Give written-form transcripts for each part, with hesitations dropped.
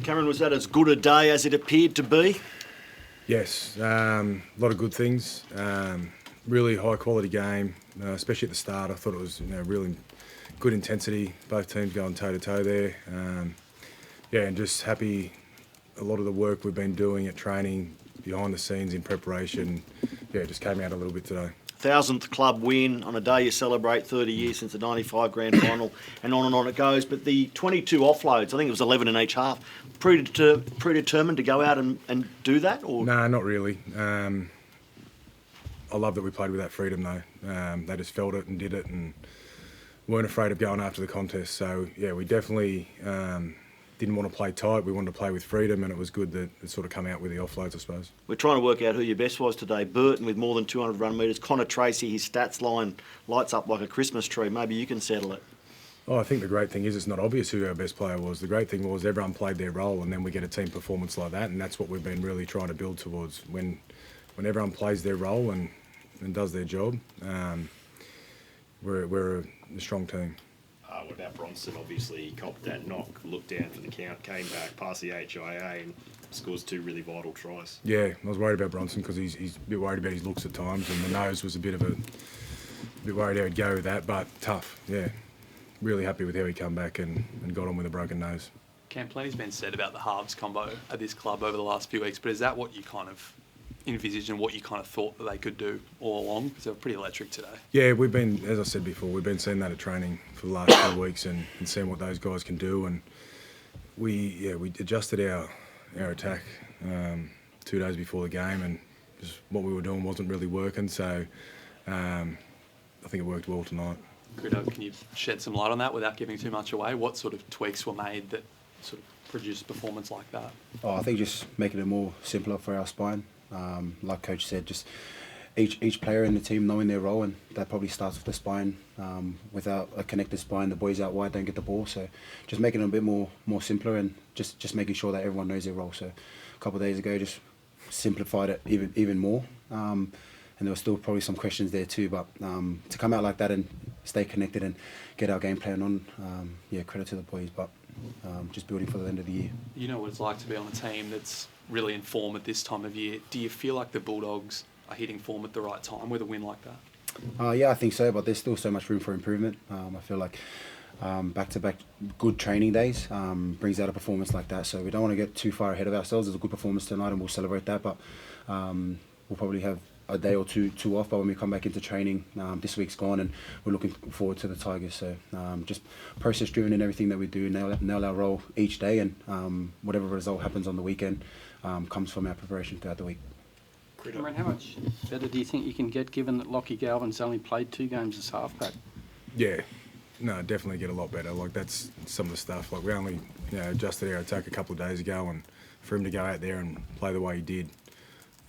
Cameron, was that as good a day as it appeared to be? Yes, a lot of good things. Really high quality game, especially at the start. I thought it was really good intensity. Both teams going toe to toe there. And just happy. A lot of the work we've been doing at training, behind the scenes in preparation, it just came out a little bit today. 1,000th club win on a day you celebrate 30 years since the 95 grand final, and on it goes. But the 22 offloads, I think it was 11 in each half, predetermined to go out and do that? Or? No, not really. I love that we played with that freedom though. They just felt it and did it and weren't afraid of going after the contest. So yeah, we definitely didn't want to play tight. We wanted to play with freedom, and it was good that it sort of come out with the offloads, I suppose. We're trying to work out who your best was today. Burton with more than 200 run metres. Connor Tracy, his stats line lights up like a Christmas tree. Maybe you can settle it. Oh, I think the great thing is it's not obvious who our best player was. The great thing was everyone played their role, and then we get a team performance like that, and that's what we've been really trying to build towards. When everyone plays their role and does their job, we're a strong team. What about Bronson? Obviously, he copped that knock, looked down for the count, came back, past the HIA, and scores 2 really vital tries. Yeah, I was worried about Bronson because he's a bit worried about his looks at times, and the nose was a bit worried how he'd go with that, but tough, yeah. Really happy with how he come back and got on with a broken nose. Cam, plenty's been said about the Halves combo at this club over the last few weeks, but is that what you kind of envisaged and what you kind of thought that they could do all along? Because they were pretty electric today. Yeah, we've been, as I said before, we've been seeing that at training for the last 2 weeks and seeing what those guys can do. And we adjusted our attack 2 days before the game, and just what we were doing wasn't really working. So I think it worked well tonight. Critter, can you shed some light on that without giving too much away? What sort of tweaks were made that sort of produced performance like that? I think just making it more simpler for our spine. Like Coach said, just each player in the team knowing their role, and that probably starts with the spine. Without a connected spine, the boys out wide don't get the ball. So just making it a bit more simpler, and just making sure that everyone knows their role. So a couple of days ago, just simplified it even more. And there were still probably some questions there too, but to come out like that and stay connected and get our game plan on, credit to the boys, but just building for the end of the year. You know what it's like to be on a team that's really in form at this time of year. Do you feel like the Bulldogs are hitting form at the right time with a win like that? Yeah, I think so, but there's still so much room for improvement. I feel like back-to-back good training days brings out a performance like that, so we don't want to get too far ahead of ourselves. There's a good performance tonight and we'll celebrate that, but we'll probably have a day or two off, but when we come back into training, this week's gone and we're looking forward to the Tigers. So just process driven in everything that we do, nail our role each day, and whatever result happens on the weekend comes from our preparation throughout the week. Cameron, how much better do you think you can get given that Lockie Galvin's only played 2 games as halfback? Yeah, no, definitely get a lot better. Like, that's some of the stuff. Like, we only adjusted our attack a couple of days ago, and for him to go out there and play the way he did,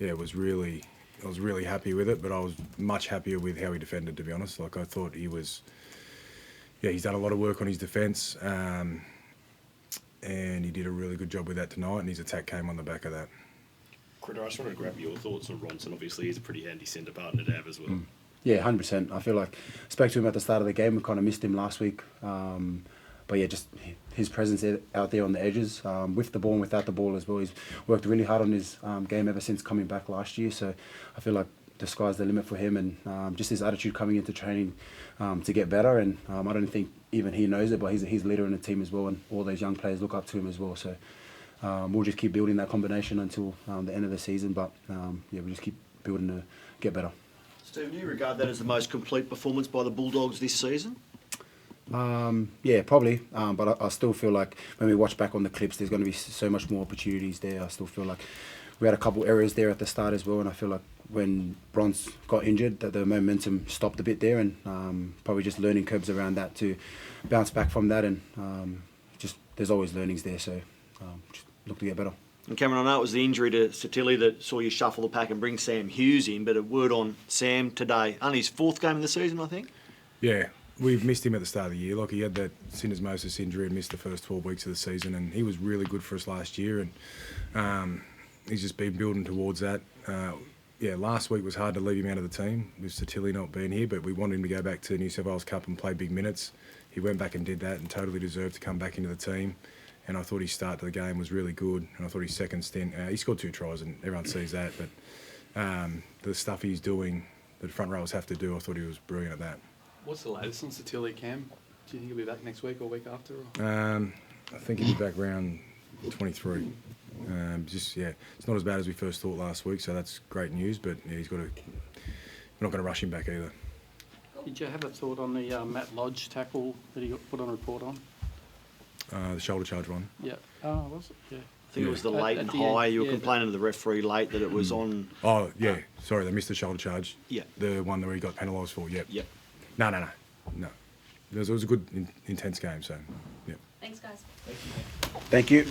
I was really happy with it, but I was much happier with how he defended, to be honest. Like, I thought he was, he's done a lot of work on his defence, and he did a really good job with that tonight, and his attack came on the back of that. Critter, I just wanted to grab your thoughts on Bronson. Obviously, he's a pretty handy centre partner to have as well. Yeah, 100%. I feel like I spoke to him at the start of the game. We kind of missed him last week. But yeah, just his presence out there on the edges, with the ball and without the ball as well. He's worked really hard on his game ever since coming back last year. So I feel like the sky's the limit for him, and just his attitude coming into training to get better. And I don't think even he knows it, but he's leader in the team as well, and all those young players look up to him as well. So we'll just keep building that combination until the end of the season. But we just keep building to get better. Stephen, do you regard that as the most complete performance by the Bulldogs this season? Yeah, probably. But I still feel like when we watch back on the clips, there's going to be so much more opportunities there. I still feel like we had a couple errors there at the start as well, and I feel like when Bronson got injured, that the momentum stopped a bit there, and probably just learning curves around that to bounce back from that, and just there's always learnings there, so just look to get better. And Cameron, I know it was the injury to Satilli that saw you shuffle the pack and bring Sam Hughes in, but a word on Sam today. Only his 4th game of the season, I think? Yeah, we've missed him at the start of the year. Like, he had that syndesmosis injury and missed the first 12 weeks of the season, and he was really good for us last year, and he's just been building towards that. Last week was hard to leave him out of the team with Satilli not being here, but we wanted him to go back to the New South Wales Cup and play big minutes. He went back and did that and totally deserved to come back into the team. and I thought his start to the game was really good, and I thought his second stint, he scored 2 tries, and everyone sees that, but the stuff he's doing, that front rowers have to do, I thought he was brilliant at that. What's the latest on Satilia Cam? Do you think he'll be back next week or week after? Or? I think he'll be back round 23. It's not as bad as we first thought last week, so that's great news, but yeah, we're not going to rush him back either. Did you have a thought on the Matt Lodge tackle that he got put on report on? The shoulder charge one. Yeah. Oh, was it? Yeah. I think it was the At- late at and the end, high. You were yeah, complaining to the referee late that it was on. Oh, yeah. Sorry, they missed the shoulder charge. Yeah. The one where he got penalised for, yep. Yep. No. It was a good, intense game, so, yeah. Thanks, guys. Thank you.